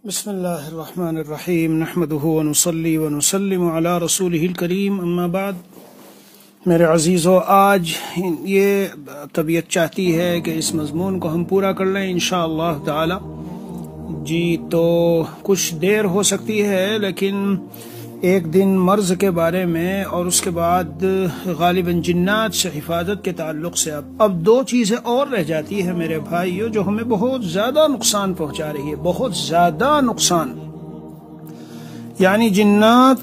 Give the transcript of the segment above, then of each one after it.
بسم اللہ الرحمن الرحیم نحمدہ ونصلی ونسلم علی رسولہ الکریم اما بعد۔ میرے عزیزو، آج یہ طبیعت چاہتی ہے کہ اس مضمون کو ہم پورا کر لیں انشاءاللہ تعالی۔ جی تو کچھ دیر ہو سکتی ہے، لیکن ایک دن مرض کے بارے میں اور اس کے بعد غالباً جنات سے حفاظت کے تعلق سے اب دو چیزیں اور رہ جاتی ہیں میرے بھائیو، جو ہمیں بہت زیادہ نقصان پہنچا رہی ہے، بہت زیادہ نقصان۔ یعنی جنات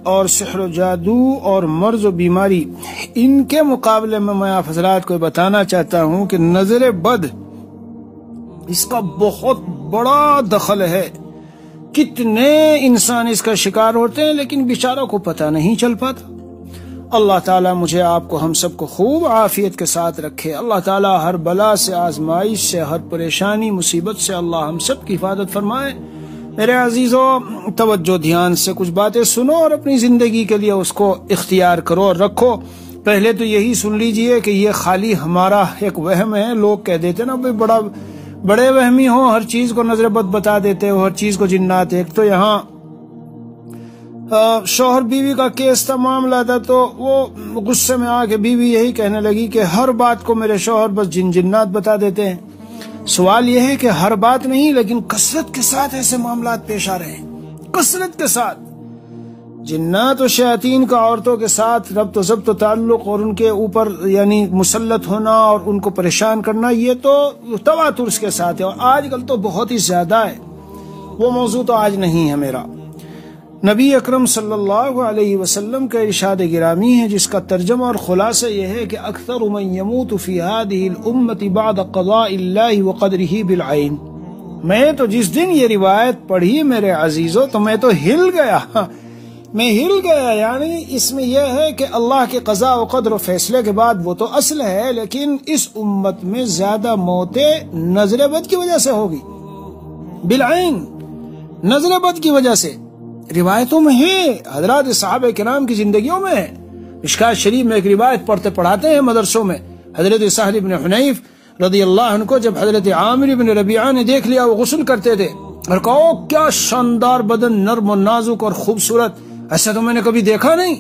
اور سحر و جادو اور مرض و بیماری، ان کے مقابلے میں آپ حضرات کو بتانا چاہتا ہوں کہ نظر بد اس کا بہت بڑا دخل ہے۔ کتنے انسان اس کا شکار ہوتے ہیں لیکن بیچاروں کو پتہ نہیں چل پاتا۔ اللہ تعالیٰ مجھے آپ کو ہم سب کو خوب عافیت کے ساتھ رکھے۔ اللہ تعالیٰ ہر بلا سے، آزمائش سے، ہر پریشانی مصیبت سے اللہ ہم سب کی حفاظت فرمائے۔ میرے عزیزو، توجہ دھیان سے کچھ باتیں سنو اور اپنی زندگی کے لیے اس کو اختیار کرو اور رکھو۔ پہلے تو یہی سن لیجئے کہ یہ خالی ہمارا ایک وہم ہے۔ لوگ کہہ دیتے نا بھئی بڑے وہمی ہو، ہر چیز کو نظر بد بتا دیتے ہو، ہر چیز کو جنات۔ ایک تو یہاں شوہر بیوی کا کیس تھا، معاملہ تھا، تو وہ غصے میں آ کے بیوی یہی کہنے لگی کہ ہر بات کو میرے شوہر بس جنات بتا دیتے ہیں۔ سوال یہ ہے کہ ہر بات نہیں، لیکن کثرت کے ساتھ ایسے معاملات پیش آ رہے ہیں، کثرت کے ساتھ۔ جنات و شیاطین کا عورتوں کے ساتھ ربط و ضبط و تعلق اور ان کے اوپر یعنی مسلط ہونا اور ان کو پریشان کرنا، یہ تو تواتر اس کے ساتھ ہے، اور آج کل تو بہت ہی زیادہ ہے۔ وہ موضوع تو آج نہیں ہے میرا۔ نبی اکرم صلی اللہ علیہ وسلم کا ارشاد گرامی ہے، جس کا ترجمہ اور خلاصہ یہ ہے کہ اکثر من یموت فی ہذہ الامۃ بعد قضاء اللہ وقدرہ بالعین۔ میں تو جس دن یہ روایت پڑھی میرے عزیزو تو میں تو ہل گیا، یعنی اس میں یہ ہے کہ اللہ کے قضاء و قدر و فیصلے کے بعد وہ تو اصل ہے، لیکن اس امت میں زیادہ موتیں نظر بد کی وجہ سے ہوگی، بالعین، نظر بد کی وجہ سے۔ روایتوں میں ہے، حضرات صحابہ کرام کی زندگیوں میں ہے۔ مشکات شریف میں ایک روایت پڑھاتے ہیں مدرسوں میں، حضرت سہل بن حنیف رضی اللہ عنہ کو جب حضرت عامر بن ربیعہ نے دیکھ لیا وہ غسل کرتے تھے، اور کہو کیا شاندار بدن، نرم و نازک اور خوبصورت، ایسا تو میں نے کبھی دیکھا نہیں۔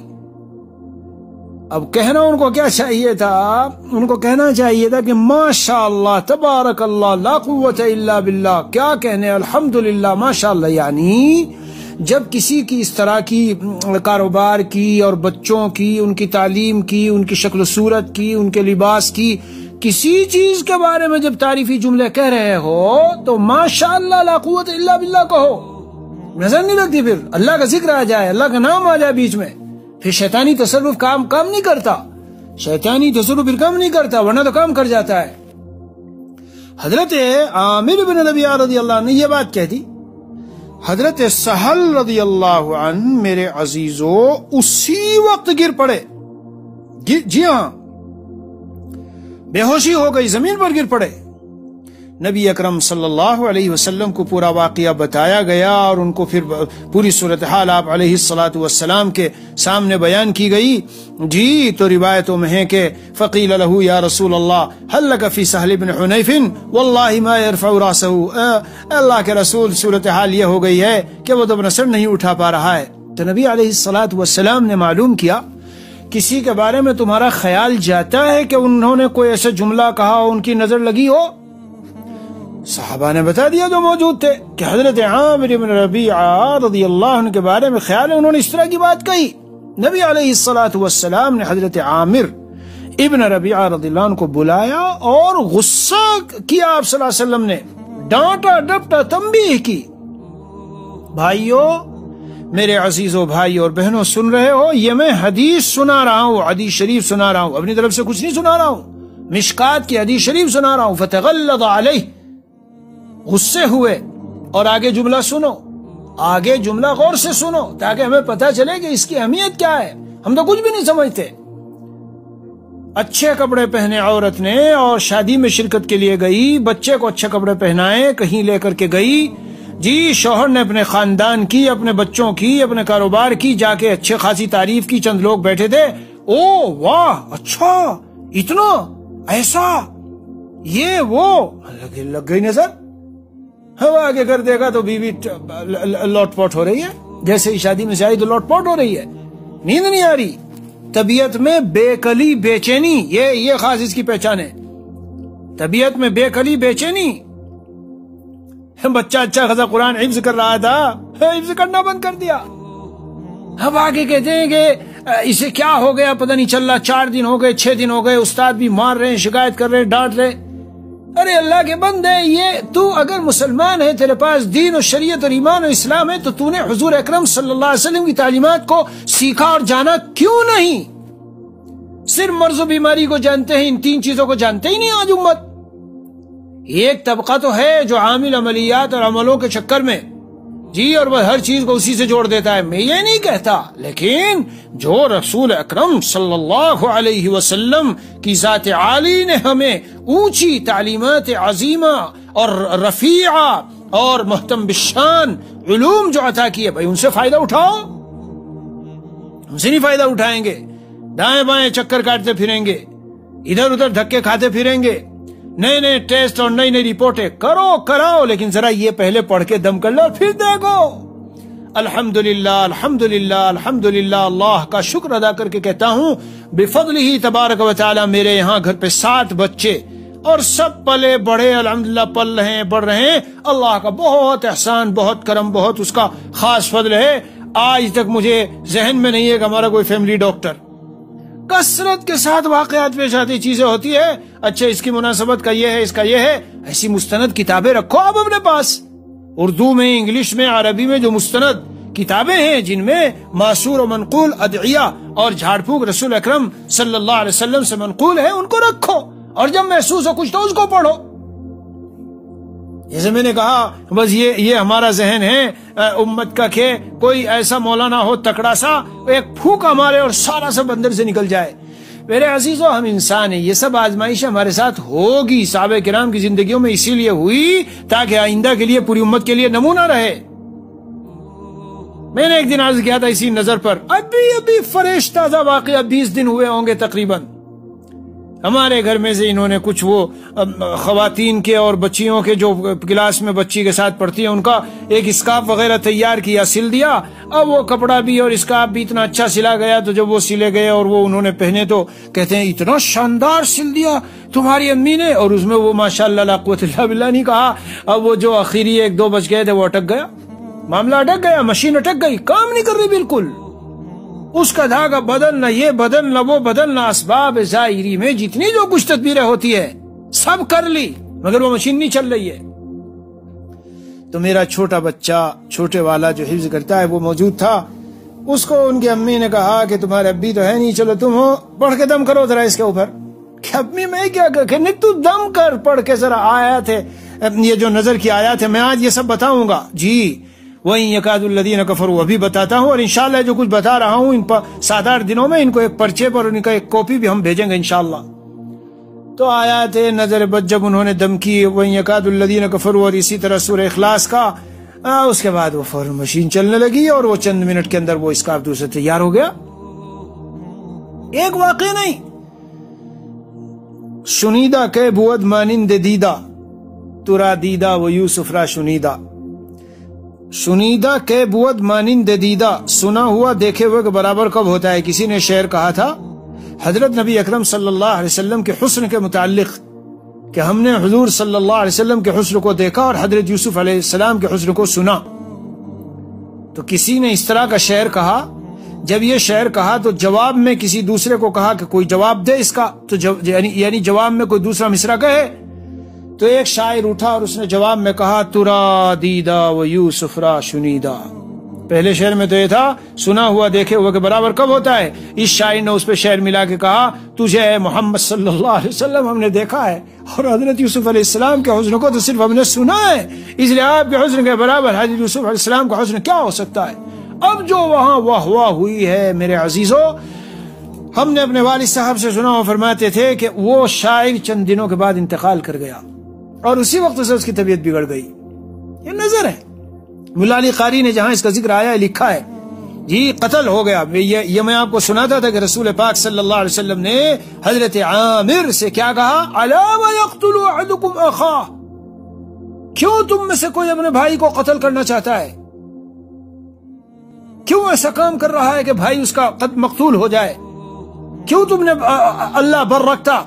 اب کہنا ان کو کیا چاہیے تھا؟ ان کو کہنا چاہیے تھا کہ ماشاء اللہ، تبارک اللہ، لا قوت الا باللہ۔ کیا کہنے، الحمدللہ، ماشاء اللہ۔ یعنی جب کسی کی اس طرح کی کاروبار کی اور بچوں کی، ان کی تعلیم کی، ان کی شکل و صورت کی، ان کے لباس کی، کسی چیز کے بارے میں جب تعریفی جملے کہہ رہے ہو تو ماشاء اللہ، لا قوت الا باللہ کہو۔ نظر نہیں لگتی، پھر اللہ کا ذکر آ جائے، اللہ کا نام آ جائے بیچ میں، پھر شیطانی تصرف کام نہیں کرتا، شیطانی تصرف پھر کام نہیں کرتا، ورنہ تو کام کر جاتا ہے۔ حضرت عامر بن ربیعہ رضی اللہ عنہ نے یہ بات کہہ دی۔ حضرت سہل رضی اللہ عنہ میرے عزیزو اسی وقت گر پڑے، جی ہاں، بے ہوشی ہو گئی، زمین پر گر پڑے۔ نبی اکرم صلی اللہ علیہ وسلم کو پورا واقعہ بتایا گیا اور ان کو پھر پوری صورتحال آپ علیہ الصلاۃ والسلام کے سامنے بیان کی گئی۔ جی تو روایتوں میں ہے کہ فقیل له یا رسول اللہ هل لك في سهل بن حنیف واللہ ما يرفع راسه۔ اللہ کے رسول، صورتحال یہ ہو گئی ہے کہ وہ تو اپنا سر نہیں اٹھا پا رہا ہے۔ تو نبی علیہ الصلاۃ والسلام نے معلوم کیا، کسی کے بارے میں تمہارا خیال جاتا ہے کہ انہوں نے کوئی ایسا جملہ کہا ہو، ان کی نظر لگی ہو؟ صحابہ نے بتا دیا جو موجود تھے کہ حضرت عامر بن ربیعہ رضی اللہ عنہ کے بارے میں خیال ہے انہوں نے اس طرح کی بات کہی۔ نبی علیہ الصلاۃ والسلام نے حضرت عامر ابن ربیعہ رضی اللہ عنہ کو بلایا اور غصہ کیا، آپ صلی اللہ علیہ وسلم نے ڈانٹا ڈپٹا، تنبیہ کی۔ بھائیو، میرے عزیزو بھائی اور بہنوں، سن رہے ہو؟ یہ میں حدیث سنا رہا ہوں، حدیث شریف سنا رہا ہوں، اپنی طرف سے کچھ نہیں سنا رہا ہوں، مشکات کی حدیث شریف سنا رہا ہوں۔ فتغلظ علیہ، غصے ہوئے، اور آگے جملہ سنو، آگے جملہ غور سے سنو تاکہ ہمیں پتہ چلے کہ اس کی اہمیت کیا ہے۔ ہم تو کچھ بھی نہیں سمجھتے۔ اچھے کپڑے پہنے عورت نے اور شادی میں شرکت کے لیے گئی، بچے کو اچھے کپڑے پہنائے، کہیں لے کر کے گئی۔ جی شوہر نے اپنے خاندان کی، اپنے بچوں کی، اپنے کاروبار کی جا کے اچھے خاصی تعریف کی، چند لوگ بیٹھے تھے، او واہ، اچھا، اتنا، ایسا، یہ وہ، لگ گئی نظر۔ ہوا آگے کر دے گا تو بیوی لوٹ پوٹ ہو رہی ہے، جیسے ہی شادی میں سے آئی تو لوٹ پوٹ ہو رہی ہے، نیند نہیں آ رہی، طبیعت میں بے کلی بے چینی، یہ خاص اس کی پہچان ہے، طبیعت میں بے کلی بے چینی۔ بچہ اچھا خاصا قرآن حفظ کر رہا تھا، حفظ کرنا بند کر دیا، اب آگے کہتے ہیں کہ اسے کیا ہو گیا پتہ نہیں چل رہا، 4 دن ہو گئے 6 دن ہو گئے، استاد بھی مار رہے ہیں، شکایت کر رہے ہیں، ڈانٹ رہے۔ ارے اللہ کے بندے، یہ تو اگر مسلمان ہے، تیرے پاس دین و شریعت اور ایمان و اسلام ہے، تو نے حضور اکرم صلی اللہ علیہ وسلم کی تعلیمات کو سیکھا اور جانا کیوں نہیں؟ صرف مرض و بیماری کو جانتے ہیں، ان 3 چیزوں کو جانتے ہی نہیں آج امت۔ ایک طبقہ تو ہے جو عامل عملیات اور عملوں کے چکر میں جی اور وہ ہر چیز کو اسی سے جوڑ دیتا ہے، میں یہ نہیں کہتا، لیکن جو رسول اکرم صلی اللہ علیہ وسلم کی ذات عالی نے ہمیں اونچی تعلیمات عظیمہ اور رفیعہ اور محتم بالشان علوم جو عطا کیے، بھائی ان سے فائدہ اٹھاؤ، ہم سے نہیں فائدہ اٹھائیں گے، دائیں بائیں چکر کاٹتے پھریں گے، ادھر ادھر دھکے کھاتے پھریں گے، نئے نئے ٹیسٹ اور نئی نئی رپورٹیں کراؤ، لیکن ذرا یہ پہلے پڑھ کے دم کر لو اور پھر دیکھو۔ الحمدللہ الحمدللہ الحمدللہ، اللہ کا شکر ادا کر کے کہتا ہوں، بفضلہ تبارک و تعالی میرے یہاں گھر پہ 7 بچے اور سب پلے بڑھے، الحمدللہ پل رہے ہیں، بڑھ رہے ہیں، اللہ کا بہت احسان، بہت کرم، بہت اس کا خاص فضل ہے۔ آج تک مجھے ذہن میں نہیں ہے کہ ہمارا کوئی فیملی ڈاکٹر، کثرت کے ساتھ واقعات پیش آتی چیزیں ہوتی ہے، اچھا اس کی مناسبت کا یہ ہے، اس کا یہ ہے، ایسی مستند کتابیں رکھو آپ اپنے پاس، اردو میں، انگلش میں، عربی میں جو مستند کتابیں ہیں جن میں معصور و منقول ادعیہ اور جھاڑ پھونک رسول اکرم صلی اللہ علیہ وسلم سے منقول ہے، ان کو رکھو، اور جب محسوس ہو کچھ تو اس کو پڑھو۔ جیسے میں نے کہا، بس یہ ہمارا ذہن ہے امت کا کہ کوئی ایسا مولانا ہو تکڑا سا، ایک پھونکا مارے اور سارا سب اندر سے نکل جائے۔ میرے عزیزو، ہم انسان ہیں، یہ سب آزمائش ہمارے ساتھ ہوگی، صحابہ کرام کی زندگیوں میں اسی لیے ہوئی تاکہ آئندہ کے لیے، پوری امت کے لیے نمونہ رہے۔ میں نے ایک دن عرض کیا تھا اسی نظر پر، ابھی فریش تازہ واقعہ 20 دن ہوئے ہوں گے تقریباً، ہمارے گھر میں سے انہوں نے کچھ وہ خواتین کے اور بچیوں کے جو کلاس میں بچی کے ساتھ پڑھتی ہیں ان کا ایک اسکارف وغیرہ تیار کیا، سل دیا، اب وہ کپڑا بھی اور اسکارف بھی اتنا اچھا سلا گیا، تو جب وہ سلے گئے اور وہ انہوں نے پہنے تو کہتے ہیں اتنا شاندار سل دیا تمہاری امی نے، اور اس میں وہ ماشاءاللہ لا قوت الا باللہ نہیں کہا، اب وہ جو آخری 1-2 بچ گئے تھے وہ اٹک گیا، معاملہ اٹک گیا، مشین اٹک گئی، کام نہیں کر رہی بالکل، اس کا دھاگا بدلنا، یہ بدلنا، وہ بدلنا، اسباب ظاہری میں جتنی جو کچھ تدبیریں ہوتی ہے سب کر لی، مگر وہ مشین نہیں چل رہی ہے۔ تو میرا چھوٹا بچہ، چھوٹے والا جو حفظ کرتا ہے، وہ موجود تھا، اس کو ان کی امی نے کہا کہ تمہارے ابی تو ہے نہیں، چلو تم ہو، پڑھ کے دم کرو ذرا اس کے اوپر۔ کہ امی میں کیا کہ تو دم کر، پڑھ کے ذرا آیات ہے، یہ جو نظر کی آیات ہے، میں آج یہ سب بتاؤں گا جی، وہیں یکاد الذین کفروا، وہ بھی بتاتا ہوں، اور انشاءاللہ جو کچھ بتا رہا ہوں ان 7-8 دنوں میں ان کو ایک پرچے پر ان کا ایک کاپی بھی ہم بھیجیں گے انشاءاللہ۔ تو آیات نظر بد جب انہوں نے دم کی، وہیں یکاد الذین کفروا، اور اسی طرح سورہ اخلاص کا، اس کے بعد وہ فوراً مشین چلنے لگی اور وہ چند منٹ کے اندر وہ اسکارف دوسرے تیار ہو گیا۔ ایک واقعہ نہیں، شنیدہ کہ بود مانند دیدہ ترا دیدہ و یوسف را شنیدہ، شنیدہ کہ بود مانند دیدہ، سنا ہوا دیکھے ہوئے کے برابر کب ہوتا ہے؟ کسی نے شعر کہا تھا حضرت نبی اکرم صلی اللہ علیہ وسلم کے حسن کے متعلق کہ ہم نے حضور صلی اللہ علیہ وسلم کے حسن کو دیکھا اور حضرت یوسف علیہ السلام کے حسن کو سنا۔ تو کسی نے اس طرح کا شعر کہا، جب یہ شعر کہا تو جواب میں کسی دوسرے کو کہا کہ کوئی جواب دے اس کا، تو یعنی جواب میں کوئی دوسرا مصرع کہے، تو ایک شاعر اٹھا اور اس نے جواب میں کہا ترا دیدہ و یوسف را شنیدہ۔ پہلے شعر میں تو یہ تھا سنا ہوا دیکھے ہوا کے برابر کب ہوتا ہے، اس شاعر نے اس پہ شعر ملا کے کہا تجھے اے محمد صلی اللہ علیہ وسلم ہم نے دیکھا ہے، اور حضرت یوسف علیہ السلام کے حسن کو تو صرف ہم نے سنا ہے، اس لیے آپ کے حسن کے برابر حضرت یوسف علیہ السلام کا حسن کیا ہو سکتا ہے۔ اب جو وہاں واہ واہ ہوئی ہے میرے عزیزو، ہم نے اپنے والد صاحب سے سنا، وہ فرماتے تھے کہ وہ شاعر چند دنوں کے بعد انتقال کر گیا اور اسی وقت سے اس کی طبیعت بگڑ گئی۔ یہ نظر ہے، ملا علی قاری نے جہاں اس کا ذکر آیا ہے لکھا ہے جی قتل ہو گیا۔ یہ میں آپ کو سناتا تھا کہ رسول پاک صلی اللہ علیہ وسلم نے حضرت عامر سے کیا کہا، الا ويقتل احدكم اخاه، کیوں تم میں سے کوئی اپنے بھائی کو قتل کرنا چاہتا ہے؟ کیوں ایسا کام کر رہا ہے کہ بھائی اس کا مقتول ہو جائے؟ کیوں تم نے اللہ بر رکھتا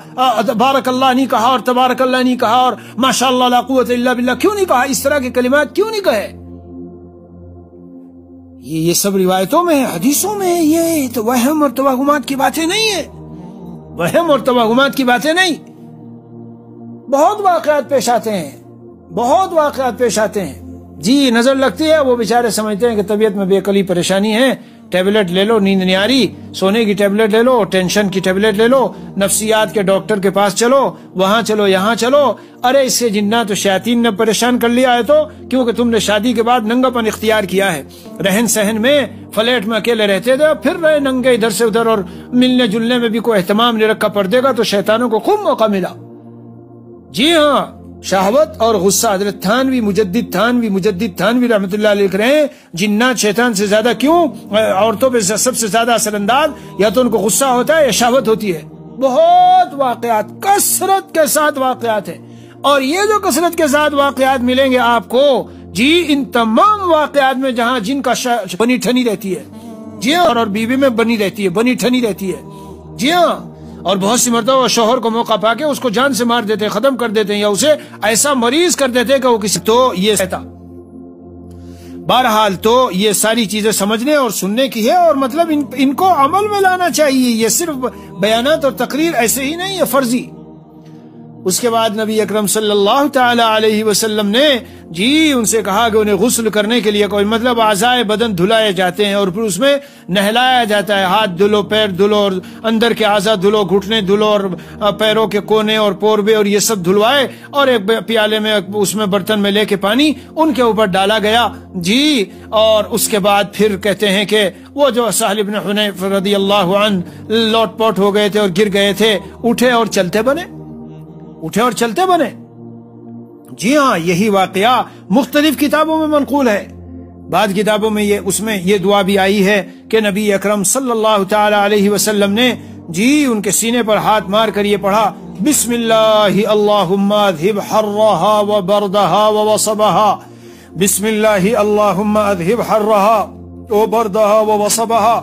بارک اللہ نہیں کہا اور تبارک اللہ نہیں کہا اور ماشاء اللہ لا قوت الا باللہ کیوں نہیں کہا؟ اس طرح کے کلمات کیوں نہیں کہے؟ یہ سب روایتوں میں ہے، حدیثوں میں ہے، یہ تو وہم اور توہمات کی باتیں نہیں ہے، وہم اور توہمات کی باتیں نہیں۔ بہت واقعات پیش آتے ہیں، بہت واقعات پیش آتے ہیں۔ جی نظر لگتی ہے، وہ بیچارے سمجھتے ہیں کہ طبیعت میں بے قلی پریشانی ہے، ٹیبلٹ لے لو، نیند نہیں آ رہی، سونے کی ٹیبلٹ لے لو، ٹینشن کی ٹیبلٹ لے لو، نفسیات کے ڈاکٹر کے پاس چلو، وہاں چلو، یہاں چلو۔ ارے اس سے جنات و شیاطین نے پریشان کر لیا ہے تو کیونکہ تم نے شادی کے بعد ننگا پن اختیار کیا ہے، رہن سہن میں فلیٹ میں اکیلے رہتے تھے، پھر رہے ننگے ادھر سے ادھر، اور ملنے جلنے میں بھی کوئی اہتمام نہیں رکھا پردے کا، تو شیطانوں کو خوب موقع ملا۔ جی ہاں، شہوت اور غصہ۔ حضرت تھانوی مجدد تھانوی رحمۃ اللہ علیہ لکھ رہے ہیں جنات شیطان سے زیادہ کیوں عورتوں پہ سب سے زیادہ اثر انداز یا تو ان کو غصہ ہوتا ہے یا شہوت ہوتی ہے۔ بہت واقعات، کثرت کے ساتھ واقعات ہیں، اور یہ جو کثرت کے ساتھ واقعات ملیں گے آپ کو، جی ان تمام واقعات میں جہاں جن کا بنی ٹھنی رہتی ہے، جی ہاں، اور بیوی میں بنی ٹھنی رہتی ہے، جی ہاں، اور بہت سی مرتبہ شوہر کو موقع پا کے اس کو جان سے مار دیتے، ختم کر دیتے ہیں، یا اسے ایسا مریض کر دیتے کہ وہ کسی تو یہ سہتا۔ بہرحال تو یہ ساری چیزیں سمجھنے اور سننے کی ہے، اور مطلب ان کو عمل میں لانا چاہیے، یہ صرف بیانات اور تقریر ایسے ہی نہیں ہے فرضی۔ اس کے بعد نبی اکرم صلی اللہ تعالی علیہ وسلم نے جی ان سے کہا کہ انہیں غسل کرنے کے لیے کوئی مطلب اعضائے بدن دھلائے جاتے ہیں، اور پھر اس میں نہلایا جاتا ہے، ہاتھ دھلو، پیر دھلو، اور اندر کے اعضاء دھلو، گھٹنے دھلو، اور پیروں کے کونے اور پوربے اور یہ سب دھلوائے، اور ایک پیالے میں اس میں برتن میں لے کے پانی ان کے اوپر ڈالا گیا جی۔ اور اس کے بعد پھر کہتے ہیں کہ وہ جو سہل بن حنیف رضی اللہ عنہ لوٹ پوٹ ہو گئے تھے اور گر گئے تھے، اٹھے اور چلتے بنے۔ جی ہاں، یہی واقعہ مختلف کتابوں میں منقول ہے، بعض کتابوں میں اس میں یہ دعا بھی آئی ہے کہ نبی اکرم صلی اللہ تعالی علیہ وسلم نے جی ان کے سینے پر ہاتھ مار کر یہ پڑھا، بسم اللہ اللہم اذہب حرہا و بردہا و وصبہا، بسم اللہ اللہم اذہب حرہا و بردہا و وصبہا،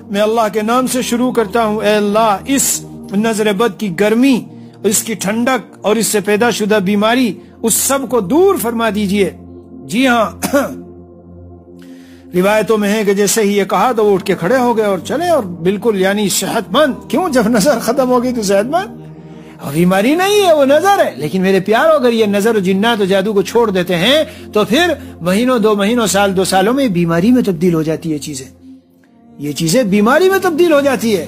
میں اللہ کے نام سے شروع کرتا ہوں، اے اللہ اس نظر بد کی گرمی، اس کی ٹھنڈک اور اس سے پیدا شدہ بیماری، اس سب کو دور فرما دیجئے۔ جی ہاں، روایتوں میں ہے کہ جیسے ہی یہ کہا تو وہ اٹھ کے کھڑے ہو گئے اور چلے، اور بالکل یعنی صحت مند۔ کیوں؟ جب نظر ختم ہوگی تو صحت مند، اور بیماری نہیں ہے، وہ نظر ہے۔ لیکن میرے پیارو، اگر یہ نظر و جنات و جادو کو چھوڑ دیتے ہیں تو پھر مہینوں، 2 مہینوں، سال 2 سالوں میں بیماری میں تبدیل ہو جاتی ہے یہ چیزیں بیماری میں تبدیل ہو جاتی ہے۔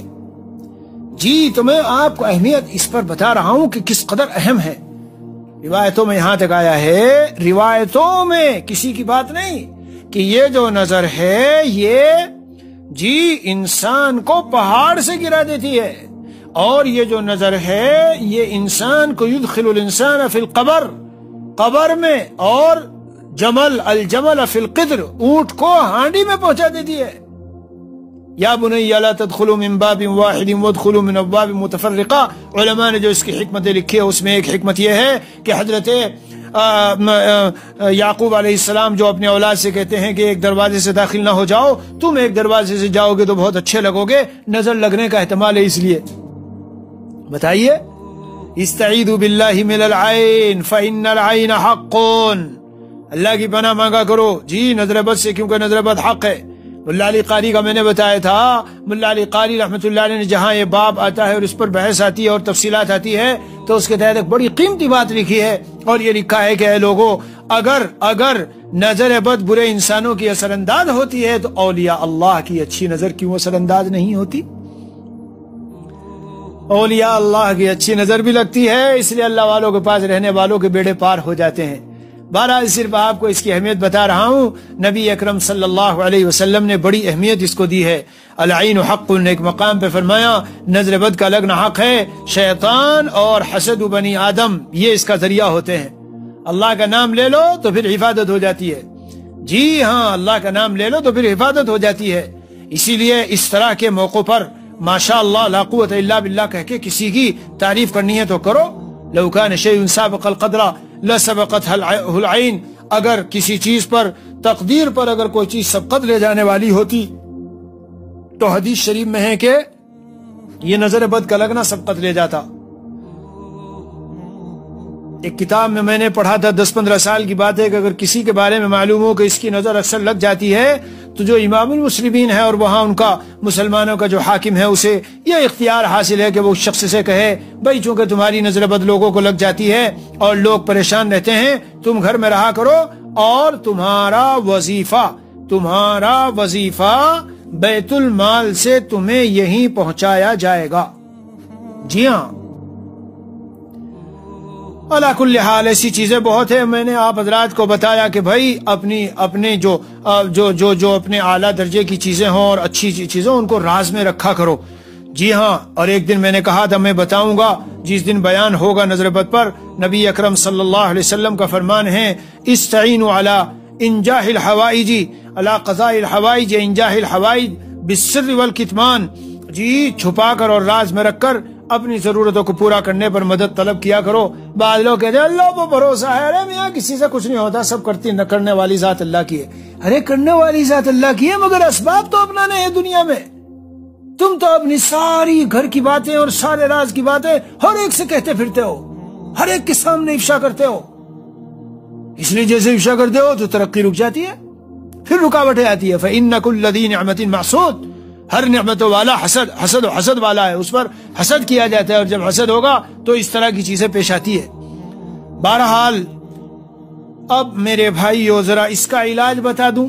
جی تو میں آپ کو اہمیت اس پر بتا رہا ہوں کہ کس قدر اہم ہے۔ روایتوں میں یہاں تک آیا ہے، روایتوں میں کسی کی بات نہیں، کہ یہ جو نظر ہے یہ جی انسان کو پہاڑ سے گرا دیتی ہے، اور یہ جو نظر ہے یہ انسان کو یدخل الانسان فی القبر، قبر میں، اور الجمل فی القدر، اونٹ کو ہانڈی میں پہنچا دیتی ہے۔ یا بنی لا تدخلوا من باب واحد وادخلوا من ابواب متفرقہ، علماء نے جو اس کی حکمتیں لکھی ہے اس میں ایک حکمت یہ ہے کہ حضرت یعقوب علیہ السلام جو اپنے اولاد سے کہتے ہیں کہ ایک دروازے سے داخل نہ ہو جاؤ، تم ایک دروازے سے جاؤ گے تو بہت اچھے لگو گے، نظر لگنے کا احتمال ہے، اس لیے بتائیے استعیذوا باللہ من العین فإن العین حق، اللہ کی پناہ مانگا کرو جی نظر بد سے، کیونکہ نظر بد حق ہے۔ ملا علی قاری کا میں نے بتایا تھا، ملا علی قاری رحمۃ اللہ علیہ نے جہاں یہ باب آتا ہے اور اس پر بحث آتی ہے اور تفصیلات آتی ہے تو اس کے تحت ایک بڑی قیمتی بات لکھی ہے، اور یہ لکھا ہے کہ اے لوگوں، اگر نظر بد برے انسانوں کی اثر انداز ہوتی ہے تو اولیاء اللہ کی اچھی نظر کیوں اثر انداز نہیں ہوتی؟ اولیاء اللہ کی اچھی نظر بھی لگتی ہے، اس لیے اللہ والوں کے پاس رہنے والوں کے بیڑے پار ہو جاتے ہیں۔ بہرحال صرف آپ کو اس کی اہمیت بتا رہا ہوں، نبی اکرم صلی اللہ علیہ وسلم نے بڑی اہمیت اس کو دی ہے۔ العین حق نے ایک مقام پہ فرمایا نظر بد کا لگنا حق ہے، شیطان اور حسد بنی آدم یہ اس کا ذریعہ ہوتے ہیں۔ اللہ کا نام لے لو تو پھر حفاظت ہو جاتی ہے، جی ہاں اللہ کا نام لے لو تو پھر حفاظت ہو جاتی ہے۔ اسی لیے اس طرح کے موقع پر ماشاء اللہ لا قوت الا باللہ کہہ کے کسی کی تعریف کرنی ہے تو کرو، لو کان شیء سابق القدر لسبقتها العین، اگر کسی چیز پر، تقدیر پر اگر کوئی چیز سبقت لے جانے والی ہوتی تو حدیث شریف میں ہے کہ یہ نظر بد کا لگنا سبقت لے جاتا۔ ایک کتاب میں نے پڑھا تھا 10-15 سال کی بات ہے کہ اگر کسی کے بارے میں معلوم ہو کہ اس کی نظر اکثر لگ جاتی ہے تو جو امام المسلمین ہے اور وہاں ان کا مسلمانوں کا جو حاکم ہے اسے یہ اختیار حاصل ہے کہ وہ شخص سے کہے بھائی چونکہ تمہاری نظر بد لوگوں کو لگ جاتی ہے اور لوگ پریشان رہتے ہیں، تم گھر میں رہا کرو اور تمہارا وظیفہ بیت المال سے تمہیں یہیں پہنچایا جائے گا۔ جی ہاں، علا کل حال ایسی چیزیں بہت ہیں۔ میں نے آپ حضرات کو بتایا کہ بھائی اپنے جو اپنے اعلیٰ درجے کی چیزیں ہوں اور اچھی چیزیں ان کو راز میں رکھا کرو۔ جی ہاں، اور ایک دن میں نے کہا تھا میں بتاؤں گا جس دن بیان ہوگا نظر بد پر، نبی اکرم صلی اللہ علیہ وسلم کا فرمان ہے استعینوا علی انجاح الحوائج علی قضاء الحوائج انجاح الحوائج بالسر والکتمان، جی چھپا کر اور راز میں رکھ کر اپنی ضرورتوں کو پورا کرنے پر مدد طلب کیا کرو۔ بعض لوگ کہتے ہیں اللہ پر بھروسہ ہے، ارے میاں کسی سے کچھ نہیں ہوتا، سب کرنے والی ذات اللہ کی ہے۔ ارے کرنے والی ذات اللہ کی ہے مگر اسباب تو اپنانے ہیں دنیا میں۔ تم تو اپنی ساری گھر کی باتیں اور سارے راز کی باتیں ہر ایک سے کہتے پھرتے ہو، ہر ایک کے سامنے افشا کرتے ہو، اس لیے جیسے افشا کرتے ہو تو ترقی رک جاتی ہے، پھر رکاوٹیں آتی ہے۔ فإن كل ذي نعمة محسود، ہر نعمتوں والا حسد والا ہے، اس پر حسد کیا جاتا ہے، اور جب حسد ہوگا تو اس طرح کی چیزیں پیش آتی ہے۔ بہرحال اب میرے بھائیو ذرا اس کا علاج بتا دوں۔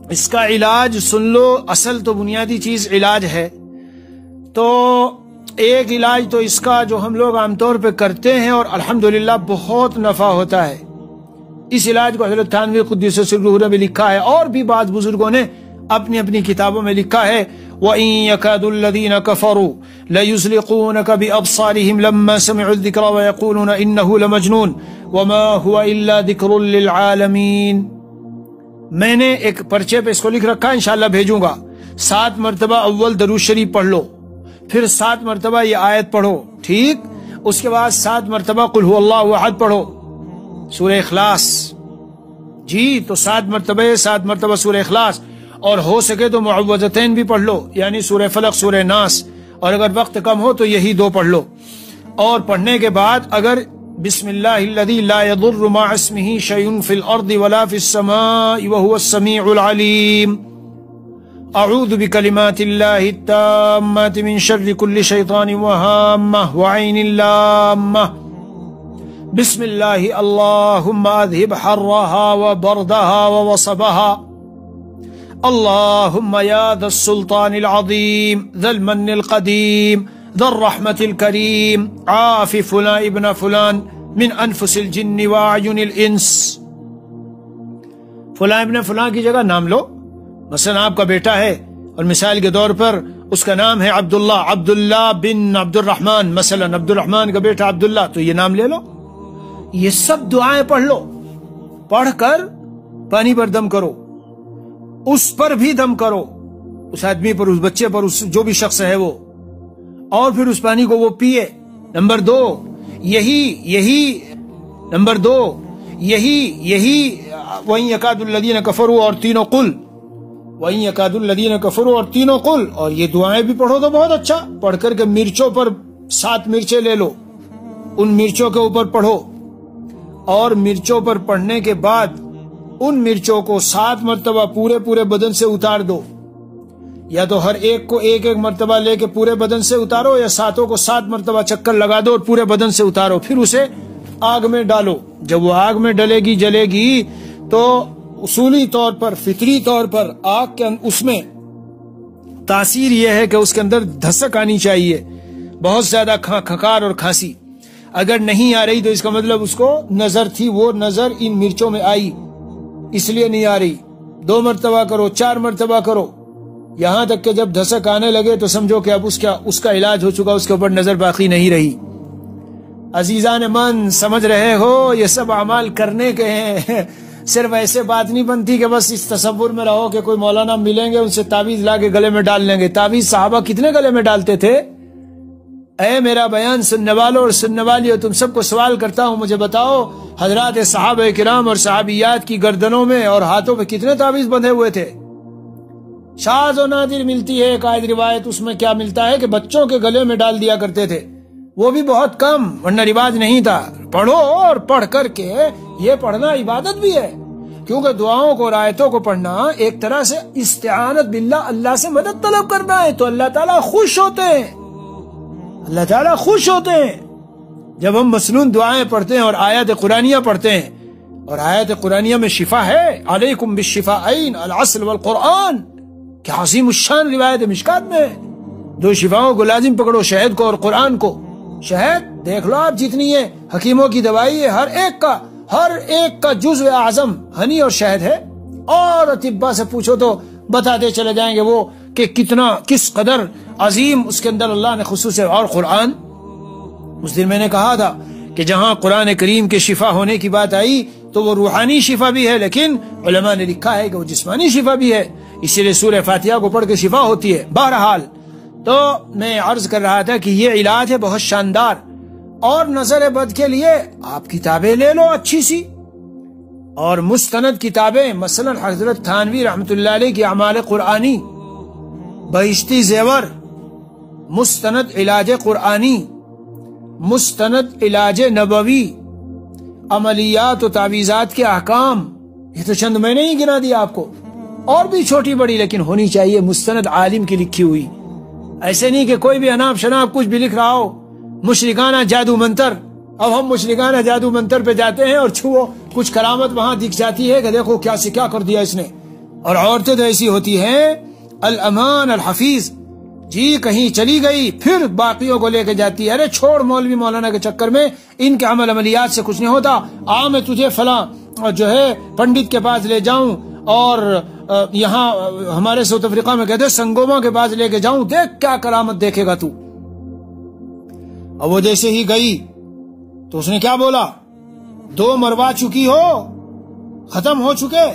اس کا علاج سن لو، اصل تو بنیادی چیز علاج ہے۔ تو ایک علاج تو اس کا جو ہم لوگ عام طور پہ کرتے ہیں اور الحمدللہ بہت نفع ہوتا ہے، اس علاج کو حضرت تھانوی قدس سرہ نے بھی لکھا ہے اور بھی بعض بزرگوں نے اپنی اپنی کتابوں میں لکھا ہے وَإِن يَكَادُ الَّذِينَ كَفَرُوا لَيُزْلِقُونَكَ بِأَبْصَارِهِمْ لَمَّا سَمِعُوا الذِّكْرَ وَيَقُولُونَ إِنَّهُ لَمَجْنُونٌ وَمَا هُوَ إِلَّا ذِكْرٌ لِّلْعَالَمِينَ۔ میں نے ایک پرچے پہ اس کو لکھ رکھا، انشاءاللہ بھیجوں گا۔ 7 مرتبہ اول درود شریف پڑھ لو، پھر 7 مرتبہ یہ آیت پڑھو، ٹھیک؟ اس کے بعد 7 مرتبہ قل هو اللہ احد پڑھو، سورہ اخلاص، جی تو 7 مرتبہ سورہ اخلاص، اور ہو سکے تو معوذتین بھی پڑھ لو، یعنی سورہ فلق، سورہ ناس، اور اگر وقت کم ہو تو یہی 2 پڑھ لو۔ اور پڑھنے کے بعد اگر بسم اللہ الذی لا یضر مع اسمہ شیء فی الارض ولا فی السماء وهو السمیع العلیم، اعوذ بکلمات اللہ التامات من شر کل شیطان وہامہ وعین لامہ، بسم اللہ اللہم اذہب حرها وبردها ووصبها، اللهم يا ذا السلطان العظيم ذا المن القديم ذا الرحمة الكريم عاف فلان ابن فلان من أنفس الجن وأعين الإنس۔ فلان ابن فلان کی جگہ نام لو، مثلا آپ کا بیٹا ہے اور مثال کے طور پر اس کا نام ہے عبداللہ بن عبد الرحمن، مثلا عبد الرحمن کا بیٹا عبداللہ، تو یہ نام لے لو، یہ سب دعائیں پڑھ لو، پڑھ کر پانی پر دم کرو، اس پر بھی دم کرو، اس آدمی پر، اس بچے پر، اس جو بھی شخص ہے وہ، اور پھر اس پانی کو وہ پیے۔ نمبر 2 نمبر 2 وَإِن يَكَادُ الَّذِينَ كَفَرُوا اور تینوں قل، وَإِن يَكَادُ الَّذِينَ كَفَرُوا اور تینوں قل، اور یہ دعائیں بھی پڑھو تو بہت اچھا، پڑھ کر کے مرچوں پر 7 مرچیں لے لو، ان مرچوں کے اوپر پڑھو، اور مرچوں پر پڑھنے کے بعد ان مرچوں کو 7 مرتبہ پورے بدن سے اتار دو، یا تو ہر ایک کو ایک مرتبہ لے کے پورے بدن سے اتارو، یا 7 کو 7 مرتبہ چکر لگا دو اور پورے بدن سے اتارو، پھر اسے آگ میں ڈالو۔ جب وہ آگ میں جلے گی تو اصولی طور پر، فطری طور پر آگ کے اس میں تاثیر یہ ہے کہ اس کے اندر دھسک آنی چاہیے، بہت زیادہ کھکار اور کھانسی، اگر نہیں آ رہی تو اس کا مطلب اس کو نظر تھی، وہ نظر ان مرچوں میں آئی، اس لیے نہیں آ رہی۔ 2 مرتبہ کرو، 4 مرتبہ کرو، یہاں تک کہ جب دھسک آنے لگے تو سمجھو کہ اب اس کا علاج ہو چکا، اس کے اوپر نظر باقی نہیں رہی۔ عزیزان من، سمجھ رہے ہو یہ سب اعمال کرنے کے ہیں، صرف ایسے بات نہیں بنتی کہ بس اس تصور میں رہو کہ کوئی مولانا ملیں گے ان سے تعویذ لا کے گلے میں ڈال لیں گے۔ تعویذ صحابہ کتنے گلے میں ڈالتے تھے؟ اے میرا بیان سننے والوں اور سننے والیوں، تم سب کو سوال کرتا ہوں، مجھے بتاؤ حضرات صحابہ کرام اور صحابیات کی گردنوں میں اور ہاتھوں پہ کتنے تعویذ بندھے ہوئے تھے؟ شاذ و نادر ملتی ہے ایک آیت روایت، اس میں کیا ملتا ہے کہ بچوں کے گلے میں ڈال دیا کرتے تھے، وہ بھی بہت کم، ورنہ رواج نہیں تھا۔ پڑھو، اور پڑھ کر کے یہ پڑھنا عبادت بھی ہے، کیونکہ دعاؤں کو اور آیتوں کو پڑھنا ایک طرح سے استعانت باللہ، اللہ سے مدد طلب کرنا ہے، تو اللہ تعالیٰ خوش ہوتے ہیں، اللہ تعالیٰ خوش ہوتے ہیں جب ہم مسنون دعائیں پڑھتے ہیں اور آیات قرآنیہ پڑھتے ہیں۔ اور آیات قرآنیہ میں شفا ہے، علیکم بالشفاءین العسل والقرآن، کیا عظیم الشان روایت مشکات میں ہے۔ دو شفاؤں کو لازم پکڑو، شہد کو اور قرآن کو۔ شہد دیکھ لو آپ جتنی ہے، حکیموں کی دوائی ہے، ہر ایک کا جزء اعظم ہنی اور شہد ہے، اور اطباء سے پوچھو تو بتاتے چلے جائیں گے وہ کہ کس قدر عظیم اس کے اندر اللہ نے خصوص ہے۔ اور قرآن، اس دن میں نے کہا تھا کہ جہاں قرآن کریم کے شفا ہونے کی بات آئی تو وہ روحانی شفا بھی ہے، لیکن علماء نے لکھا ہے کہ وہ جسمانی شفا بھی ہے، اسی لیے سورہ فاتحہ کو پڑھ کے شفا ہوتی ہے۔ بہرحال تو میں عرض کر رہا تھا کہ یہ علاج ہے بہت شاندار، اور نظر بد کے لیے آپ کتابیں لے لو اچھی سی، اور مستند کتابیں، مثلا حضرت تھانوی رحمۃ اللہ علیہ کی اعمال قرآنی، بہشتی زیور، مستند علاج قرآنی، مستند علاج نبوی، عملیات و تعویذات کے احکام، یہ تو چند میں نے ہی گنا دیا آپ کو، اور بھی چھوٹی بڑی، لیکن ہونی چاہیے مستند عالم کی لکھی ہوئی، ایسے نہیں کہ کوئی بھی اناپ شناپ کچھ بھی لکھ رہا ہو، مشرکانہ جادو منتر۔ اب ہم مشرکانہ جادو منتر پہ جاتے ہیں اور چھو کچھ کرامت وہاں دکھ جاتی ہے کہ دیکھو کیا سے کیا کر دیا اس نے، اور عورتیں تو ایسی ہوتی ہیں الامان الحفیظ، جی کہیں چلی گئی پھر باقیوں کو لے کے جاتی ہے، ارے چھوڑ مولوی مولانا کے چکر میں، ان کے عملیات سے کچھ نہیں ہوتا، میں تجھے فلاں جو ہے پنڈت کے پاس لے جاؤں، اور یہاں ہمارے ساؤتھ افریقہ میں کہتے ہیں سنگوما کے پاس لے کے جاؤں، دیکھ کیا کرامت دیکھے گا تو۔ اب وہ جیسے ہی گئی تو اس نے کیا بولا، 2 مروا چکی ہو، ختم ہو چکے،